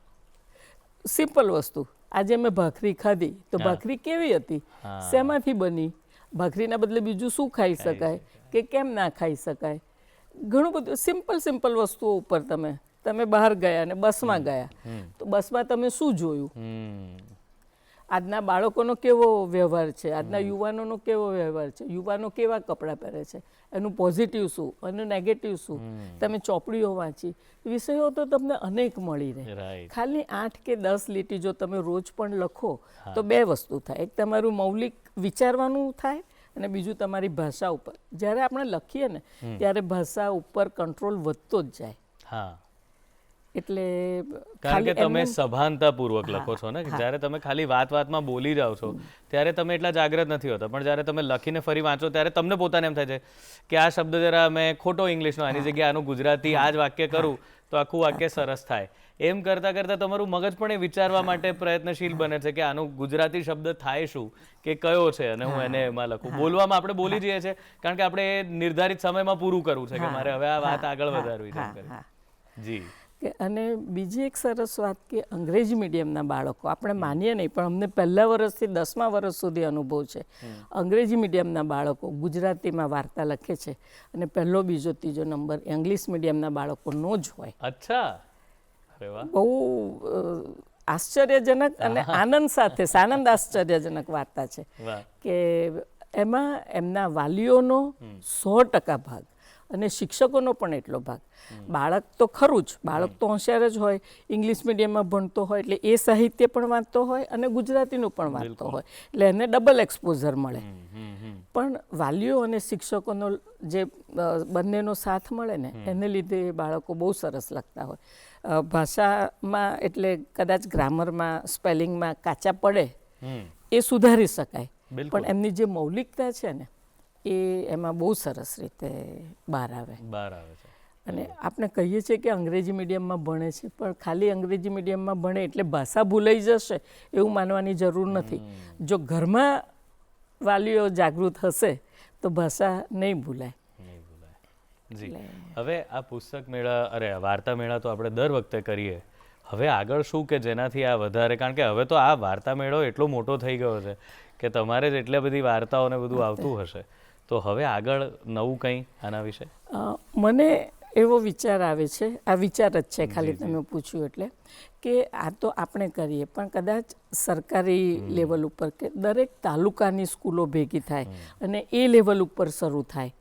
સિમ્પલ વસ્તુ. આજે મેં ભાખરી ખાધી તો ભાખરી કેવી હતી, શેમાંથી બની, ભાખરીના બદલે બીજું શું ખાઈ શકાય કે કેમ ના ખાઈ શકાય, ઘણું બધું સિમ્પલ વસ્તુઓ ઉપર તમે બહાર ગયા અને બસમાં ગયા તો બસમાં તમે શું જોયું, આજના બાળકોનો કેવો વ્યવહાર છે, આજના યુવાનોનો કેવો વ્યવહાર છે, યુવાનો કેવા કપડાં પહેરે છે, એનું પોઝિટિવ શું, એનું નેગેટિવ શું, તમે ચોપડીઓ વાંચી, વિષયો તો તમને અનેક મળી રહે. ખાલી 8 કે 10 લીટી જો તમે રોજ પણ લખો તો 2 વસ્તુ થાય, એક તમારું મૌલિક વિચારવાનું થાય અને બીજું તમારી ભાષા ઉપર. જ્યારે આપણે લખીએ ને ત્યારે ભાષા ઉપર કંટ્રોલ વધતો જ જાય. હા, એટલે કારણ કે તમે સભાનતાપૂર્વક લખો છો ને, જ્યારે તમે ખાલી વાતમાં બોલી જાઓ છો ત્યારે તમે એટલા જાગૃત નથી હોતા, પણ જ્યારે તમે લખીને ફરી વાંચો ત્યારે તમને પોતાને એમ થાય છે કે આ શબ્દ જરા મેં ખોટો ઇંગ્લિશનો, આની જગ્યાએ આનું ગુજરાતી આ જ વાક્ય કરું તો આખું વાક્ય સરસ થાય. એમ કરતાં કરતાં તમારું મગજ પણ એ વિચારવા માટે પ્રયત્નશીલ બને છે કે આનું ગુજરાતી શબ્દ થાય શું, કે કયો છે, અને હું એને એમાં લખું. બોલવામાં આપણે બોલી જઈએ છીએ કારણ કે આપણે નિર્ધારિત સમયમાં પૂરું કરવું છે કે મારે હવે આ વાત આગળ વધારવી છે. જી. અને બીજી એક સરસ વાત કે અંગ્રેજી મીડિયમના બાળકો, આપણે માનીએ નહીં પણ અમને પહેલા વર્ષથી 10મા વર્ષ સુધી અનુભવ છે, અંગ્રેજી મીડિયમના બાળકો ગુજરાતીમાં વાર્તા લખે છે અને પહેલો, બીજો, ત્રીજો નંબર ઇંગ્લિશ મીડિયમના બાળકોનો જ હોય. અચ્છા, બહુ આશ્ચર્યજનક અને આનંદ સાથે સાનંદ આશ્ચર્યજનક વાર્તા છે કે એમાં એમના વાલીઓનો 100% ભાગ અને શિક્ષકોનો પણ એટલો ભાગ. બાળક તો ખરું જ, બાળક તો હોશિયાર જ હોય, ઇંગ્લિશ મીડિયમમાં ભણતો હોય એટલે એ સાહિત્ય પણ વાંચતો હોય અને ગુજરાતીનું પણ વાંચતો હોય એટલે એને ડબલ એક્સપોઝર મળે. પણ વાલીઓ અને શિક્ષકોનો જે બંનેનો સાથ મળે ને એને લીધે બાળકો બહુ સરસ લખતા હોય. ભાષામાં એટલે કદાચ ગ્રામરમાં, સ્પેલિંગમાં કાચા પડે એ સુધારી શકાય, પણ એમની જે મૌલિકતા છે ને એ એમાં બહુ સરસ રીતે બહાર આવે છે. અને આપણે કહીએ છીએ કે અંગ્રેજી મીડિયમમાં ભણે છે, પણ ખાલી અંગ્રેજી મીડિયમમાં ભણે એટલે ભાષા ભૂલાઈ જશે એવું માનવાની જરૂર નથી. જો ઘરમાં વાલીઓ જાગૃત હશે તો ભાષા નહીં ભૂલાય. જી. હવે આ પુસ્તક મેળા, વાર્તા મેળા તો આપણે દર વખતે કરીએ, હવે આગળ શું કે જેનાથી આ વધારે, કારણ કે હવે તો આ વાર્તા મેળો એટલો મોટો થઈ ગયો છે કે તમારે જ એટલે બધી વાર્તાઓ ને બધું આવતું હશે, તો હવે આગળ નવું કંઈ આના વિશે? મને એવો વિચાર આવે છે, આ વિચાર જ છે ખાલી તમે પૂછ્યું એટલે, કે આ તો આપણે કરીએ પણ કદાચ સરકારી લેવલ ઉપર કે દરેક તાલુકાની સ્કૂલો ભેગી થાય અને એ લેવલ ઉપર શરૂ થાય,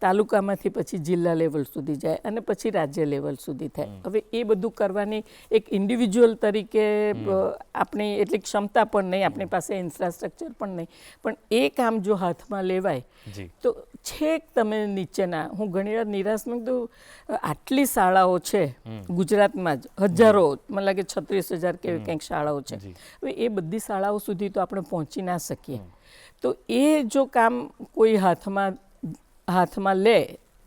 તાલુકામાંથી પછી જિલ્લા લેવલ સુધી જાય અને પછી રાજ્ય લેવલ સુધી થાય. હવે એ બધું કરવાની એક ઇન્ડિવિજ્યુઅલ તરીકે આપણી એટલી ક્ષમતા પણ નહીં, આપણી પાસે ઇન્ફ્રાસ્ટ્રક્ચર પણ નહીં, પણ એ કામ જો હાથમાં લેવાય તો છેક તમે નીચેના, હું ઘણીવાર નિરાશમાં કીધું, આટલી શાળાઓ છે ગુજરાતમાં જ, હજારો, મને લાગે 36,000 કે કંઈક શાળાઓ છે. હવે એ બધી શાળાઓ સુધી તો આપણે પહોંચી ના શકીએ, તો એ જો કામ કોઈ હાથમાં લે,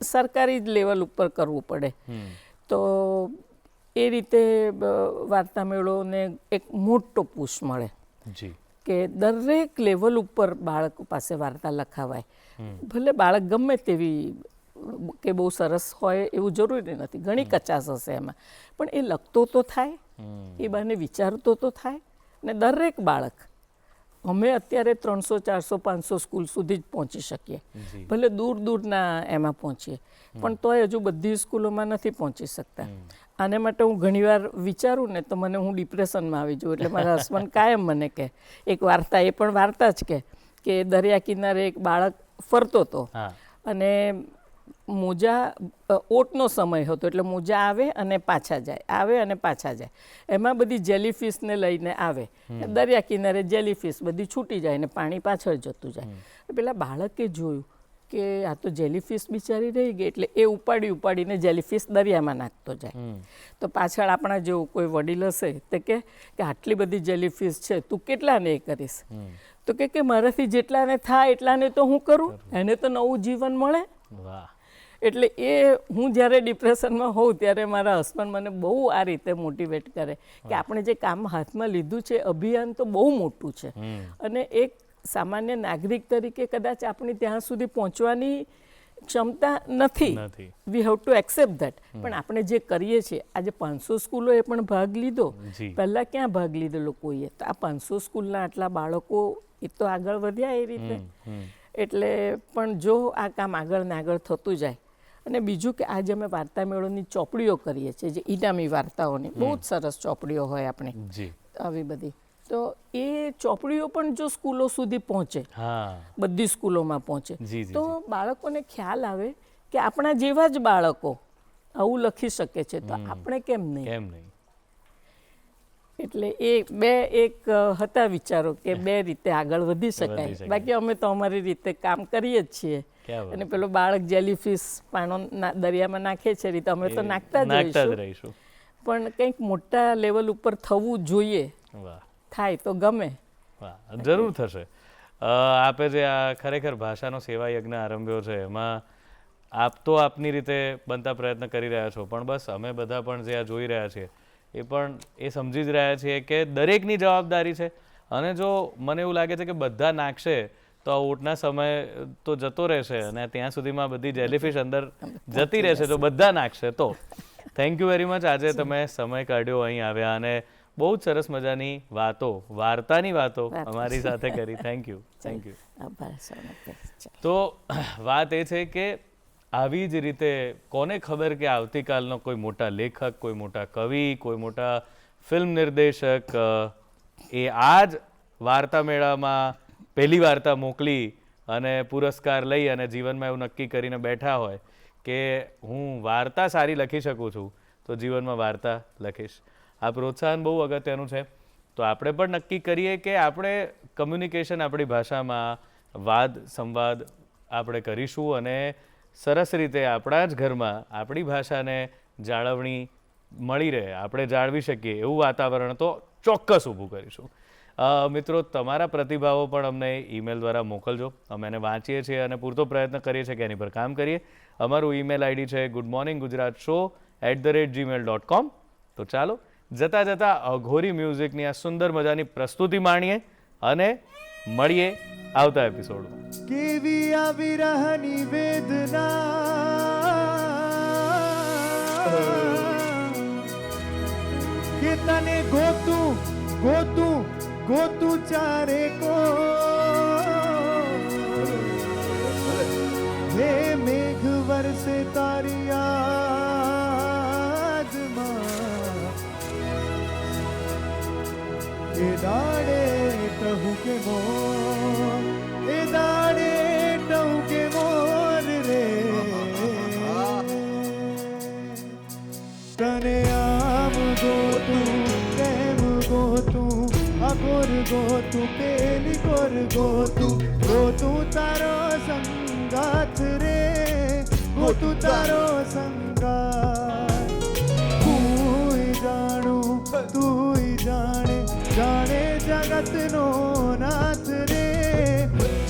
સરકારી લેવલ ઉપર કરવું પડે, તો એ રીતે વાર્તા મેળોને એક મોટો પુશ મળે કે દરેક લેવલ ઉપર બાળક પાસે વાર્તા લખાવાય. ભલે બાળક ગમે તેવી કે બહુ સરસ હોય એવું જરૂરી નથી, ઘણી કચાશ હશે એમાં, પણ એ લખતો તો થાય, એ બાને વિચારતો તો થાય, ને દરેક બાળક અમે અત્યારે 300 400 500 સ્કૂલ સુધી જ પહોંચી શકીએ, ભલે દૂર દૂરના એમાં પહોંચીએ, પણ તોય હજુ બધી સ્કૂલોમાં નથી પહોંચી શકતા. આને માટે હું ઘણીવાર વિચારું ને તો હું ડિપ્રેશનમાં આવી જાઉં. એટલે મારા હસબન્ડ કાયમ મને કહે એક વાર્તા, એ પણ વાર્તા જ કે દરિયા કિનારે એક બાળક ફરતો હતો અને મોજા ઓટનો સમય હતો, એટલે મોજા આવે અને પાછા જાય, આવે અને પાછા જાય. એમાં બધી જેલીફિશને લઈને આવે, દરિયા કિનારે જેલીફિશ બધી છૂટી જાય ને પાણી પાછળ જતું જાય. પેલા બાળકે જોયું કે આ તો જેલીફિશ બિચારી રહી ગઈ, એટલે એ ઉપાડીને જેલીફિશ દરિયામાં નાખતો જાય. તો પાછળ આપણા જેવું કોઈ વડીલ હશે તે કે આટલી બધી જેલીફિશ છે, તું કેટલાને એ કરીશ? તો કે મારાથી જેટલાને થાય એટલાને તો હું કરું, એને તો નવું જીવન મળે. એટલે એ હું જ્યારે ડિપ્રેશનમાં હોઉં ત્યારે મારા હસબન્ડ મને બહુ આ રીતે મોટિવેટ કરે કે આપણે જે કામ હાથમાં લીધું છે, અભિયાન તો બહુ મોટું છે, અને એક સામાન્ય નાગરિક તરીકે કદાચ આપણી ત્યાં સુધી પહોંચવાની ક્ષમતા નથી. We have to accept that. પણ આપણે જે કરીએ છીએ, આજે 500 સ્કૂલોએ પણ ભાગ લીધો, પહેલાં ક્યાં ભાગ લીધેલો કોઈએ? તો આ 500 સ્કૂલના આટલા બાળકો એ તો આગળ વધ્યા એ રીતે. એટલે પણ જો આ કામ આગળ ને આગળ થતું જાય, અને બીજું કે આજે અમે વાર્તા મેળોની ચોપડીઓ કરીએ છીએ, જે ઇનામી વાર્તાઓની બહુ જ સરસ ચોપડીઓ હોય આપણે આવી બધી, તો એ ચોપડીઓ પણ જો સ્કૂલો સુધી પહોંચે, બધી સ્કૂલોમાં પહોંચે, તો બાળકોને ખ્યાલ આવે કે આપણા જેવા જ બાળકો આવું લખી શકે છે, તો આપણે કેમ નહીં? એટલે એક હતા વિચારો કે બે રીતે આગળ વધી શકાય. બાકી અમે તો અમારી રીતે કામ કરીએ જ છીએ. અને પેલો બાળક જેલીફિશ પાણો દરિયામાં નાખે છે રીતે અમે તો નાખતા જ રહીશું. પણ કંઈક મોટા લેવલ ઉપર થવું જોઈએ, થાય તો ગમે. જરૂર થશે. આપે જે આ ખરેખર ભાષાનો સેવા યજ્ઞ આરંભ્યો છે, એમાં આપ તો આપની રીતે બનતા પ્રયત્ન કરી રહ્યા છો, પણ બસ અમે બધા પણ જે આ જોઈ રહ્યા છીએ એ પણ એ સમજી જ રહ્યા છીએ કે દરેકની જવાબદારી છે. અને જો મને એવું લાગે છે કે બધા નાખશે તો આ ઊંટના સમય તો જતો રહેશે અને ત્યાં સુધીમાં બધી જેલીફિશ અંદર જતી રહેશે. જો બધા નાખશે તો. Thank you very much. આજે તમે સમય કાઢ્યો, અહીં આવ્યા અને બહુ જ સરસ મજાની વાતો, વાર્તાની વાતો અમારી સાથે કરી. Thank you. તો વાત એ છે કે આવી જ રીતે કોને ખબર કે આવતીકાલનો કોઈ મોટા લેખક, કોઈ મોટા કવિ, કોઈ મોટા ફિલ્મ નિર્દેશક એ આ જ વાર્તા મેળામાં પહેલી વાર્તા મોકલી અને પુરસ્કાર લઈ અને જીવનમાં એવું નક્કી કરીને બેઠા હોય કે હું વાર્તા સારી લખી શકું છું, તો જીવનમાં વાર્તા લખીશ. આ પ્રોત્સાહન બહુ અગત્યનું છે. તો આપણે પણ નક્કી કરીએ કે આપણે કમ્યુનિકેશન આપણી ભાષામાં વાદ સંવાદ આપણે કરીશું અને સરસ રીતે આપણા જ ઘરમાં આપણી ભાષાને જાળવણી મળી રહે, આપણે જાળવી શકીએ એવું વાતાવરણ તો ચોક્કસ ઊભું કરીશું. મિત્રો, તમારા પ્રતિભાવો પણ અમને ઈમેલ દ્વારા મોકલજો. અમે એને વાંચીએ છીએ અને પૂરતો પ્રયત્ન કરીએ છીએ કે એની પર કામ કરીએ. અમારું ઈમેલ આઈડી છે goodmorninggujatshow@gmail.com. તો ચાલો જતા જતા અઘોરી મ્યુઝિકની આ સુંદર મજાની પ્રસ્તુતિ માણીએ અને મળીએ આવતા એપિસોડમાં. કેવી આ વિરહની વેદના કે તને ગોતું ગોતું ગોતું ચારે કો હે મેઘ વરસે તારી યાદમાં એ દાડે કહું કે મોર, એ દાડે કહું કે મોર રે તને આમ ગોતું તેમ ગોતું, આ ગોર ગોતું પેલી ગોર ગોતું, ગોતું તારો સંગાથ રે, ગોતું તારો સંગાથ. હું જાણું તું જાણે, જાણે જગતનો નાથ રે,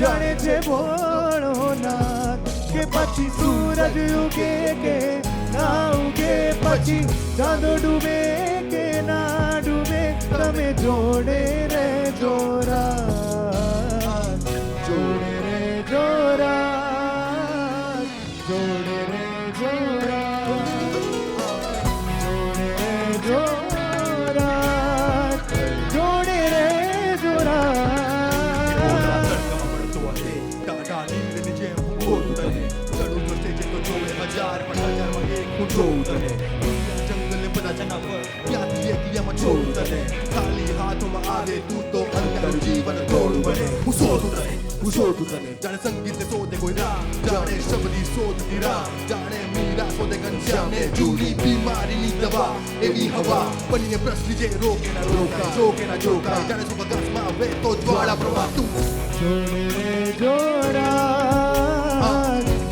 જાણે છે ભોળો નાથ કે પછી સૂરજ ઉગે કે ના ઉગે, પછી ચાંદો ડૂબે કે ના ડૂબે, તમે જોડે રે જોરા, જોડે રે જોરા, જોડે રે જોરા, જોડે રે જોરા, જોડે રે જોરા. જોડે હજાર પણ હજારમાં એક હું જોઉં તને જંગલ બધા જનાવર ક્યાંથી એકિયામાં જોઉં તને ખાલી હાથોમાં આવે તું તો અંધારું જીવન થોડું બને હું શોધું તને જાણે સંગીત શોધે કોઈ રાહ જાણે શબદી શોધતી રાહ જાણે મીરા શોધે ઘનશ્યામને જૂની બીમારીની દવા એવી હવા બનીને પ્રશ્ન જે રોકે ના જોકાય જાણે સુબગાસમાં વહેતો જ્વાળા પ્રવાહ તું જોડે રે જોડા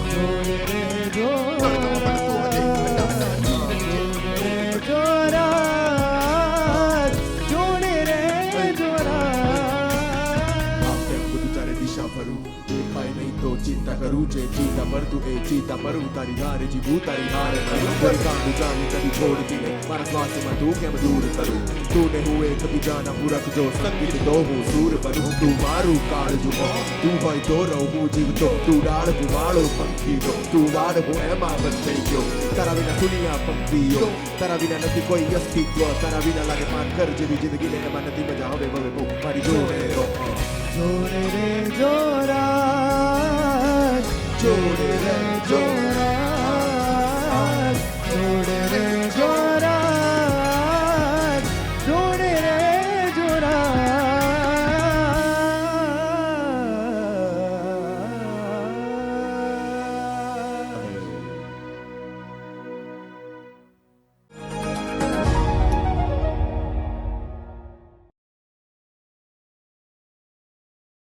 જોડે રે જોડા જોડે રે જોડા દિશા ભરું દેખાય નહીં તો ચિંતા કરું જે ચિંતા પરતું એ ચિંતા પરું તારી હારે જીવું તારી હારે કરું કોઈ કાંડું જાણી કદી છોડતી નહીં મારા શ્વાસમાં તું કેમ દૂર કરું તું ને હું એક બીજાના પૂરક જો સંગીત તો હું સૂર બનું તું મારું કાળજું હો તું હોય તો રહું હું જીવતો તું ડાળ હું વાળો પંખી દો તું વાળ હું એમાં બંધ થઈ ગયો તારા વિના દુનિયા પંક્તિઓ તારા વિના નથી કોઈ અસ્તિત્વ તારા વિના લાગે પાનકર જેવી જિંદગીને એમાં નથી મજા હવે હવે હું મારી જોડે રહો જોડે રે જોડા જોડે રે જોડા